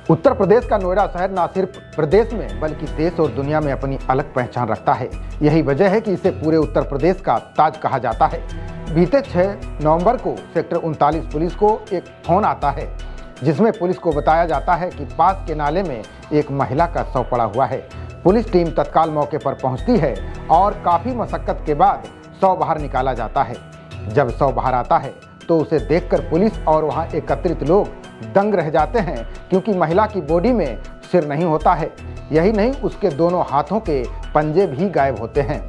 उत्तर प्रदेश का नोएडा शहर न सिर्फ प्रदेश में बल्कि देश और दुनिया में अपनी अलग पहचान रखता है। यही वजह है कि इसे पूरे उत्तर प्रदेश का ताज कहा जाता है। बीते 6 नवंबर को सेक्टर 39 पुलिस को एक फोन आता है, जिसमें पुलिस को बताया जाता है कि पास के नाले में एक महिला का शव पड़ा हुआ है। पुलिस टीम तत्काल मौके पर पहुंचती है और काफ़ी मशक्कत के बाद शव बाहर निकाला जाता है। जब शव बाहर आता है तो उसे देखकर पुलिस और वहां एकत्रित लोग दंग रह जाते हैं, क्योंकि महिला की बॉडी में सिर नहीं होता है। यही नहीं, उसके दोनों हाथों के पंजे भी गायब होते हैं।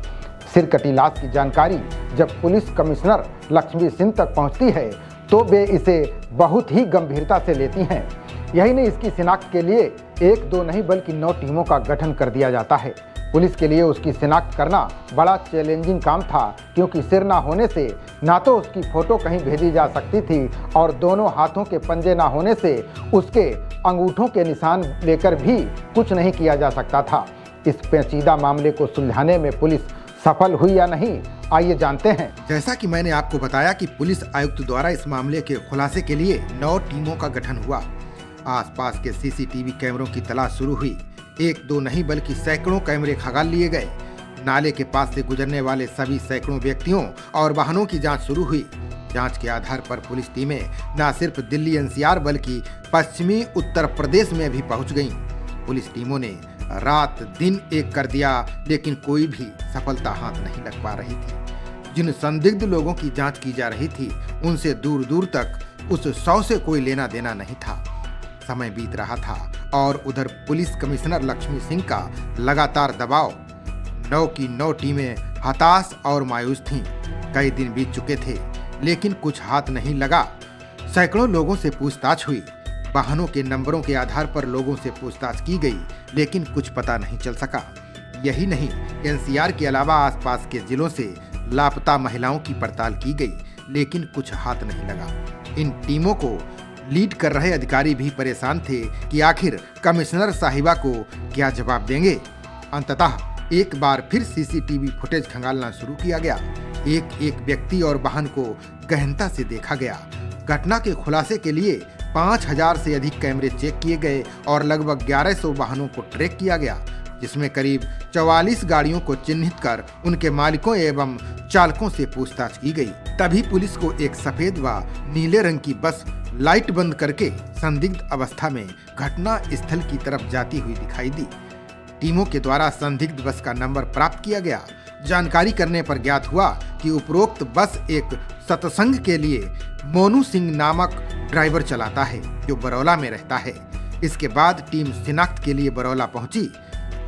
सिर कटी लाश की जानकारी जब पुलिस कमिश्नर लक्ष्मी सिंह तक पहुंचती है तो वे इसे बहुत ही गंभीरता से लेती हैं। यही नहीं, इसकी शिनाख्त के लिए 1-2 नहीं बल्कि 9 टीमों का गठन कर दिया जाता है। पुलिस के लिए उसकी शिनाख्त करना बड़ा चैलेंजिंग काम था, क्योंकि सिर ना होने से ना तो उसकी फ़ोटो कहीं भेजी जा सकती थी और दोनों हाथों के पंजे ना होने से उसके अंगूठों के निशान लेकर भी कुछ नहीं किया जा सकता था। इस पेचीदा मामले को सुलझाने में पुलिस सफल हुई या नहीं, आइए जानते हैं। जैसा कि मैंने आपको बताया कि पुलिस आयुक्त द्वारा इस मामले के खुलासे के लिए 9 टीमों का गठन हुआ। आसपास के सीसीटीवी कैमरों की तलाश शुरू हुई। 1-2 नहीं बल्कि सैकड़ों कैमरे खंगाल लिए गए। नाले के पास से गुजरने वाले सभी सैकड़ों व्यक्तियों और वाहनों की जांच शुरू हुई। जांच के आधार पर पुलिस टीमें न सिर्फ दिल्ली एनसीआर बल्कि पश्चिमी उत्तर प्रदेश में भी पहुंच गईं। पुलिस टीमों ने रात दिन एक कर दिया, लेकिन कोई भी सफलता हाथ नहीं लग पा रही थी। जिन संदिग्ध लोगों की जांच की जा रही थी उनसे दूर दूर तक उस शव से कोई लेना देना नहीं था। समय बीत रहा था और उधर पुलिस कमिश्नर लक्ष्मी सिंह का लगातार दबाव। 9 की 9 टीमें हताश और मायूस थीं। कई दिन बीत चुके थे, लेकिन कुछ हाथ नहीं लगा। सैकड़ों लोगों से पूछताछ हुई। वाहनों के नंबरों के आधार पर लोगों से पूछताछ की गई, लेकिन कुछ पता नहीं चल सका। यही नहीं, एनसीआर के अलावा आसपास के जिलों से लापता महिलाओं की पड़ताल की गई, लेकिन कुछ हाथ नहीं लगा। इन टीमों को लीड कर रहे अधिकारी भी परेशान थे कि आखिर कमिश्नर साहिबा को क्या जवाब देंगे। अंततः एक बार फिर सीसीटीवी फुटेज खंगालना शुरू किया गया। एक एक व्यक्ति और वाहन को गहनता से देखा गया। घटना के खुलासे के लिए 5000 से अधिक कैमरे चेक किए गए और लगभग 1100 वाहनों को ट्रैक किया गया, जिसमें करीब 44 गाड़ियों को चिन्हित कर उनके मालिकों एवं चालकों से पूछताछ की गई। तभी पुलिस को एक सफेद व नीले रंग की बस लाइट बंद करके संदिग्ध अवस्था में घटना स्थल की तरफ जाती हुई दिखाई दी। टीमों के द्वारा संदिग्ध बस का नंबर प्राप्त किया गया। जानकारी करने पर ज्ञात हुआ कि उपरोक्त बस एक सत्संग के लिए मोनू सिंह नामक ड्राइवर चलाता है, जो बरौला में रहता है। इसके बाद टीम शिनाख्त के लिए बरौला पहुंची।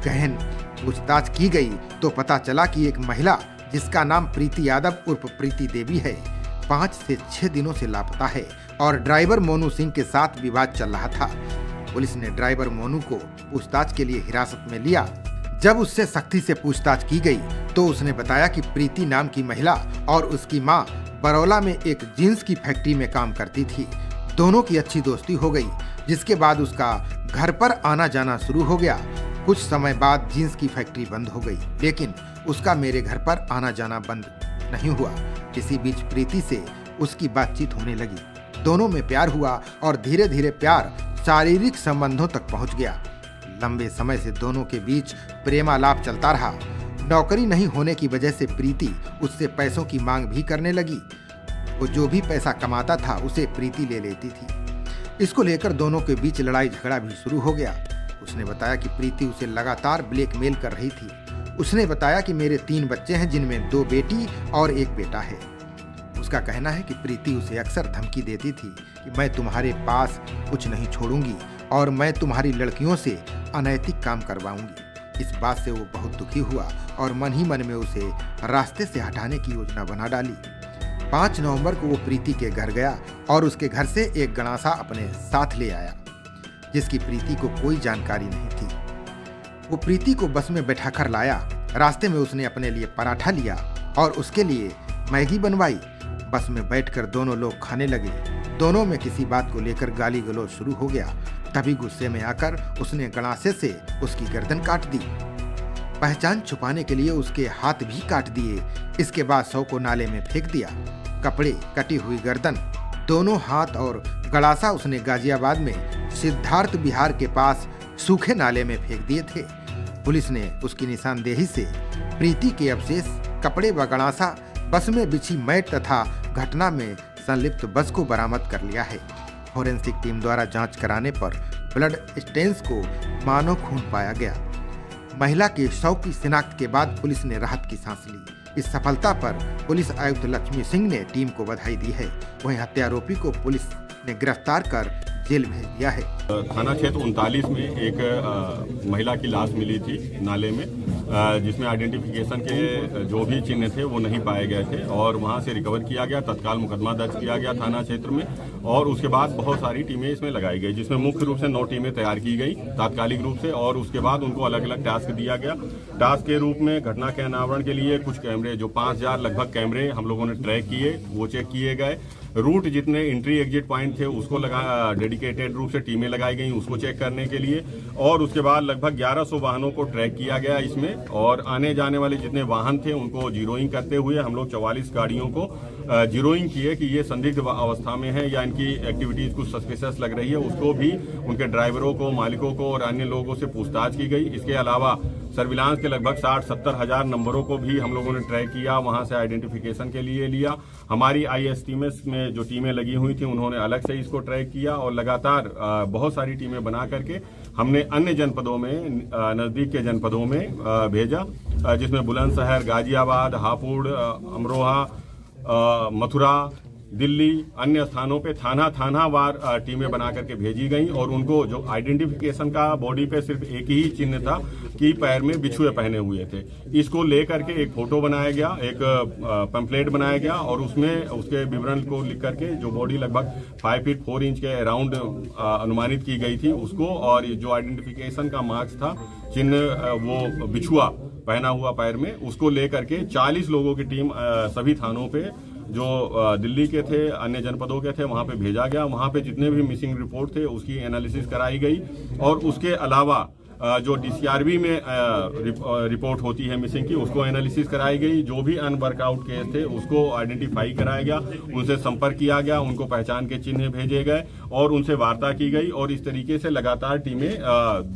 गहन पूछताछ की गई तो पता चला कि एक महिला जिसका नाम प्रीति यादव उर्फ प्रीति देवी है 5 से 6 दिनों से लापता है और ड्राइवर मोनू सिंह के साथ विवाद चल रहा था। पुलिस ने ड्राइवर मोनू को पूछताछ के लिए हिरासत में लिया। जब उससे सख्ती से पूछताछ की गई तो उसने बताया कि प्रीति नाम की महिला और उसकी मां बरौला में एक जींस की फैक्ट्री में काम करती थी। दोनों की अच्छी दोस्ती हो गई, जिसके बाद उसका घर पर आना जाना शुरू हो गया। कुछ समय बाद जींस की फैक्ट्री बंद हो गई, लेकिन उसका मेरे घर पर आना जाना बंद नहीं हुआ। इसी बीच प्रीति से उसकी बातचीत होने लगी। दोनों में प्यार हुआ और धीरे धीरे प्यार शारीरिक संबंधों तक पहुंच गया। लंबे समय से दोनों के बीच प्रेमालाप चलता रहा। नौकरी नहीं होने की वजह से प्रीति उससे पैसों की मांग भी करने लगी। वो जो भी पैसा कमाता था उसे प्रीति ले लेती थी। इसको लेकर दोनों के बीच लड़ाई झगड़ा भी शुरू हो गया। उसने बताया कि प्रीति उसे लगातार ब्लैकमेल कर रही थी। उसने बताया कि मेरे 3 बच्चे हैं, जिनमें 2 बेटी और 1 बेटा है। उसका कहना है कि प्रीति उसे अक्सर धमकी देती थी कि मैं तुम्हारे पास कुछ नहीं छोड़ूंगी और मैं तुम्हारी लड़कियों से अनैतिक काम करवाऊंगी। इस बात से वो बहुत दुखी हुआ और मन ही मन में उसे रास्ते से हटाने की योजना बना डाली। 5 नवंबर को वो प्रीति के घर गया और उसके घर से एक गणासा अपने साथ ले आया, जिसकी प्रीति को कोई जानकारी नहीं थी। वो प्रीति को बस में बैठाकर लाया। रास्ते में उसने अपने लिए पराठा लिया और उसके लिए मैगी बनवाई। बस में बैठकर दोनों लोग खाने लगे। दोनों में किसी बात को लेकर गाली गलौज शुरू हो गया। तभी गुस्से में आकर उसने गणासे से उसकी गर्दन काट दी। पहचान छुपाने के लिए उसके हाथ भी काट दिए। इसके बाद शव को नाले में फेंक दिया। कपड़े, कटी हुई गर्दन, दोनों हाथ और गड़ासा उसने गाजियाबाद में सिद्धार्थ विहार के पास सूखे नाले में फेंक दिए थे। पुलिस ने उसकी निशानदेही से प्रीति के अवशेष, कपड़े व गणासा, बस में बिछी मैट तथा घटना में संलिप्त बस को बरामद कर लिया है। फोरेंसिक टीम द्वारा जांच कराने पर ब्लड स्टेन्स को मानव खून पाया गया। महिला के शव की शिनाख्त के बाद पुलिस ने राहत की सांस ली। इस सफलता पर पुलिस आयुक्त लक्ष्मी सिंह ने टीम को बधाई दी है। वहीं हत्यारोपी को पुलिस ने गिरफ्तार कर जेल भेज दिया है। थाना क्षेत्र 39 में एक महिला की लाश मिली थी नाले में, जिसमें आइडेंटिफिकेशन के जो भी चिन्ह थे वो नहीं पाए गए थे और वहां से रिकवर किया गया। तत्काल मुकदमा दर्ज किया गया थाना क्षेत्र में और उसके बाद बहुत सारी टीमें इसमें लगाई गई, जिसमें मुख्य रूप से 9 टीमें तैयार की गई तात्कालिक रूप से और उसके बाद उनको अलग अलग टास्क दिया गया। टास्क के रूप में घटना के अनावरण के लिए कुछ कैमरे, जो 5000 लगभग कैमरे हम लोगों ने ट्रैक किए, वो चेक किए गए। रूट जितने एंट्री एग्जिट पॉइंट थे उसको डेडिकेटेड रूप से टीमें लगाई गई उसको चेक करने के लिए और उसके बाद लगभग 1100 वाहनों को ट्रैक किया गया इसमें और आने जाने वाले जितने वाहन थे उनको जीरोइंग करते हुए हम लोग 44 गाड़ियों को जीरोइंग किए कि ये संदिग्ध अवस्था में है या इनकी एक्टिविटीज कुछ सस्पिशियस लग रही है। उसको भी उनके ड्राइवरों को, मालिकों को और अन्य लोगों से पूछताछ की गई। इसके अलावा सर्विलांस के लगभग 60-70 हजार नंबरों को भी हम लोगों ने ट्रैक किया, वहां से आइडेंटिफिकेशन के लिए लिया। हमारी ISTMS में जो टीमें लगी हुई थी उन्होंने अलग से इसको ट्रैक किया और लगातार बहुत सारी टीमें बना करके हमने अन्य जनपदों में, नजदीक के जनपदों में भेजा, जिसमें बुलंदशहर, गाजियाबाद, हापुड़, अमरोहा, मथुरा, दिल्ली, अन्य स्थानों पे थाना वार टीमें बना करके भेजी गई और उनको जो आइडेंटिफिकेशन का बॉडी पे सिर्फ एक ही चिन्ह था कि पैर में बिछुए पहने हुए थे, इसको लेकर के एक फोटो बनाया गया, एक पैम्फलेट बनाया गया और उसमें उसके विवरण को लिख करके जो बॉडी लगभग 5 फीट 4 इंच के अराउंड अनुमानित की गई थी उसको और जो आइडेंटिफिकेशन का मार्क्स था, चिन्ह, वो बिछुआ पहना हुआ पैर में, उसको लेकर के 40 लोगों की टीम सभी थानों पे जो दिल्ली के थे, अन्य जनपदों के थे, वहां पे भेजा गया। वहां पे जितने भी मिसिंग रिपोर्ट थे उसकी एनालिसिस कराई गई और उसके अलावा जो DCRB में रिपोर्ट होती है मिसिंग की, उसको एनालिसिस कराई गई। जो भी अनवर्कआउट केस थे उसको आइडेंटिफाई कराया गया, उनसे संपर्क किया गया, उनको पहचान के चिन्ह भेजे गए और उनसे वार्ता की गई और इस तरीके से लगातार टीमें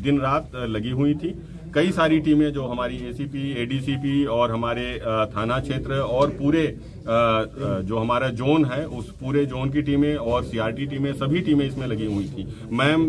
दिन रात लगी हुई थी। कई सारी टीमें जो हमारी ACP, ADCP और हमारे थाना क्षेत्र और पूरे जो हमारा जोन है उस पूरे जोन की टीमें और CRT टीमें, सभी टीमें इसमें लगी हुई थी।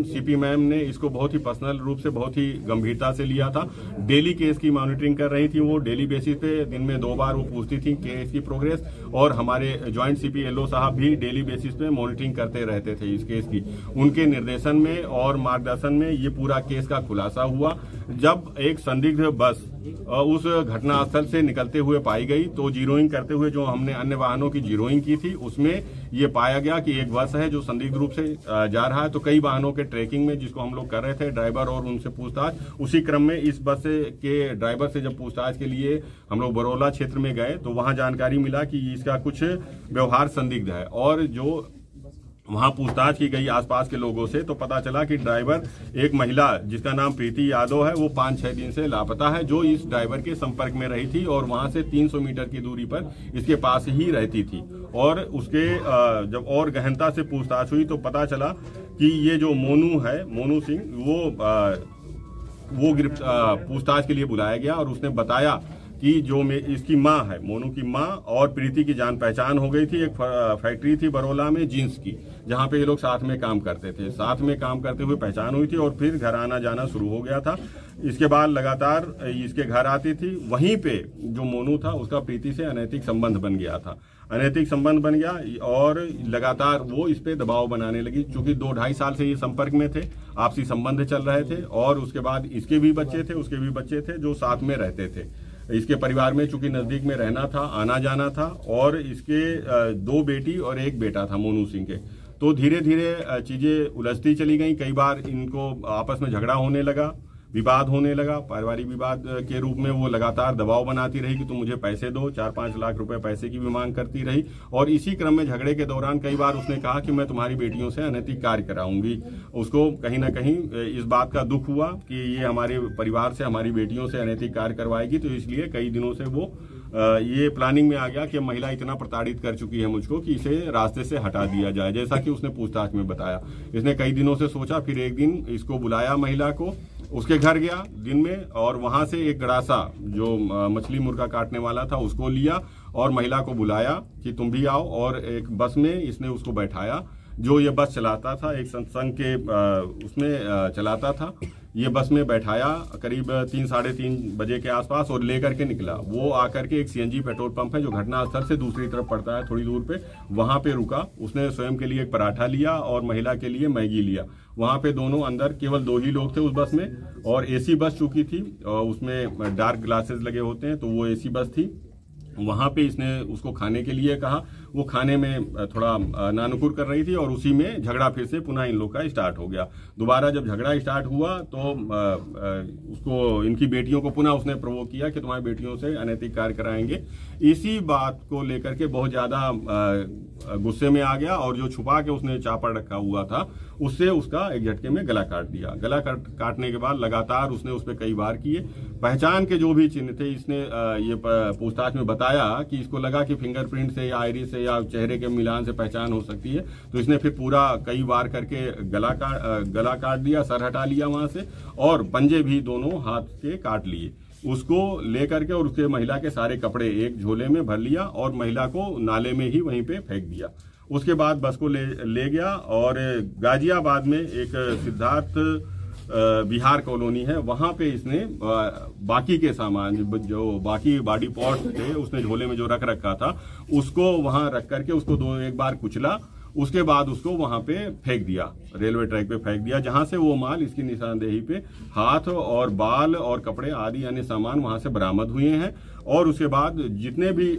CP मैम ने इसको बहुत ही पर्सनल रूप से बहुत ही गंभीरता से लिया था। डेली केस की मॉनिटरिंग कर रही थी, वो डेली बेसिस पे दिन में 2 बार वो पूछती थी केस की प्रोग्रेस और हमारे ज्वाइंट CP LO साहब भी डेली बेसिस पे मॉनिटरिंग करते रहते थे इस केस की। उनके निर्देशन में और मार्गदर्शन में ये पूरा केस का खुलासा हुआ। जब एक संदिग्ध बस उस घटना स्थल से निकलते हुए पाई गई तो जीरोइंग करते हुए जो हमने अन्य वाहनों की जीरोइंग की थी उसमें ये पाया गया कि एक बस है जो संदिग्ध रूप से जा रहा है। तो कई वाहनों के ट्रैकिंग में जिसको हम लोग कर रहे थे, ड्राइवर और उनसे पूछताछ, उसी क्रम में इस बस के ड्राइवर से जब पूछताछ के लिए हम लोग बरौला क्षेत्र में गए तो वहां जानकारी मिला कि इसका कुछ व्यवहार संदिग्ध है और जो वहां पूछताछ की गई आसपास के लोगों से तो पता चला कि ड्राइवर एक महिला जिसका नाम प्रीति यादव है वो 5-6 दिन से लापता है, जो इस ड्राइवर के संपर्क में रही थी और वहां से 300 मीटर की दूरी पर इसके पास ही रहती थी। और उसके जब और गहनता से पूछताछ हुई तो पता चला कि ये जो मोनू है, मोनू सिंह, वो पूछताछ के लिए बुलाया गया और उसने बताया कि जो इसकी माँ है, मोनू की माँ और प्रीति की जान पहचान हो गई थी। एक फैक्ट्री थी बरौला में जींस की, जहाँ पे ये लोग साथ में काम करते थे, साथ में काम करते हुए पहचान हुई थी और फिर घर आना जाना शुरू हो गया था। इसके बाद लगातार इसके घर आती थी। वहीं पे जो मोनू था उसका प्रीति से अनैतिक संबंध बन गया था, अनैतिक संबंध बन गया और लगातार वो इस पे दबाव बनाने लगी। चूंकि 2-2.5 साल से ये संपर्क में थे, आपसी संबंध चल रहे थे और उसके बाद इसके भी बच्चे थे, उसके भी बच्चे थे जो साथ में रहते थे। इसके परिवार में चूंकि नजदीक में रहना था, आना जाना था और इसके 2 बेटी और 1 बेटा था मोनू सिंह के। तो धीरे धीरे चीजें उलझती चली गई। कई बार इनको आपस में झगड़ा होने लगा, विवाद होने लगा। पारिवारिक विवाद के रूप में वो लगातार दबाव बनाती रही कि तुम मुझे पैसे दो, 4-5 लाख रुपए पैसे की भी मांग करती रही और इसी क्रम में झगड़े के दौरान कई बार उसने कहा कि मैं तुम्हारी बेटियों से अनैतिक कार्य कराऊंगी। उसको कहीं ना कहीं इस बात का दुख हुआ कि ये हमारे परिवार से, हमारी बेटियों से अनैतिक कार्य करवाएगी, तो इसलिए कई दिनों से वो ये प्लानिंग में आ गया कि महिला इतना प्रताड़ित कर चुकी है मुझको कि इसे रास्ते से हटा दिया जाए, जैसा कि उसने पूछताछ में बताया। इसने कई दिनों से सोचा, फिर एक दिन इसको बुलाया महिला को, उसके घर गया दिन में, और वहां से एक गड़ासा जो मछली मुर्गा काटने वाला था उसको लिया और महिला को बुलाया कि तुम भी आओ, और एक बस में इसने उसको बैठाया। जो ये बस चलाता था, एक सत्संग के उसमें चलाता था, ये बस में बैठाया करीब 3-3:30 बजे के आसपास और लेकर के निकला। वो आकर के एक सीएनजी पेट्रोल पंप है जो घटनास्थल से दूसरी तरफ पड़ता है थोड़ी दूर पे, वहां पे रुका। उसने स्वयं के लिए एक पराठा लिया और महिला के लिए मैगी लिया। वहां पे दोनों अंदर केवल 2 ही लोग थे उस बस में, और एसी बस चुकी थी, उसमें डार्क ग्लासेस लगे होते हैं, तो वो एसी बस थी। वहां पे इसने उसको खाने के लिए कहा, वो खाने में थोड़ा नानुकुर कर रही थी, और उसी में झगड़ा फिर से पुनः इन लोग का स्टार्ट हो गया। दोबारा जब झगड़ा स्टार्ट हुआ तो उसको, इनकी बेटियों को पुनः उसने प्रोवोक किया कि तुम्हारी बेटियों से अनैतिक कार्य कराएंगे। इसी बात को लेकर के बहुत ज्यादा गुस्से में आ गया, और जो छुपा के उसने चापड़ रखा हुआ था उससे उसका एक झटके में गला काट दिया। गला काटने के बाद लगातार उसने उस पर कई वार किए। पहचान के जो भी चिन्ह थे इसने ये पूछताछ में बताया कि इसको लगा कि फिंगरप्रिंट से या आइरिस से या चेहरे के मिलान से पहचान हो सकती है, तो इसने फिर पूरा कई वार करके गला काट दिया, सर हटा लिया वहां से, और पंजे भी दोनों हाथ के काट लिए। उसको लेकर के और उसके महिला के सारे कपड़े एक झोले में भर लिया और महिला को नाले में ही वहीं पे फेंक दिया। उसके बाद बस को ले गया और गाजियाबाद में एक सिद्धार्थ बिहार कॉलोनी है, वहां पे इसने बाकी के सामान, जो बाकी बॉडी पार्ट्स थे उसने झोले में जो रख रखा था, उसको वहां रख करके उसको एक बार कुचला। उसके बाद उसको वहां पे फेंक दिया, रेलवे ट्रैक पे फेंक दिया, जहां से वो माल इसकी निशानदेही पे हाथ और बाल और कपड़े आदि अन्य सामान वहां से बरामद हुए हैं। और उसके बाद जितने भी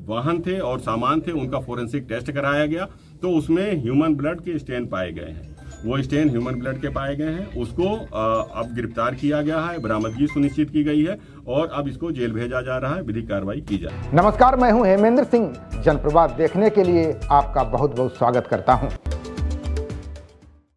वाहन थे और सामान थे उनका फोरेंसिक टेस्ट कराया गया, तो उसमें ह्यूमन ब्लड के स्टेन पाए गए हैं। वो स्टेन ह्यूमन ब्लड के पाए गए हैं। उसको अब गिरफ्तार किया गया है, बरामदगी सुनिश्चित की गई है, और अब इसको जेल भेजा जा रहा है, विधिक कार्रवाई की जाए। नमस्कार, मैं हूं हेमेंद्र सिंह। जनप्रवाद देखने के लिए आपका बहुत बहुत स्वागत करता हूं।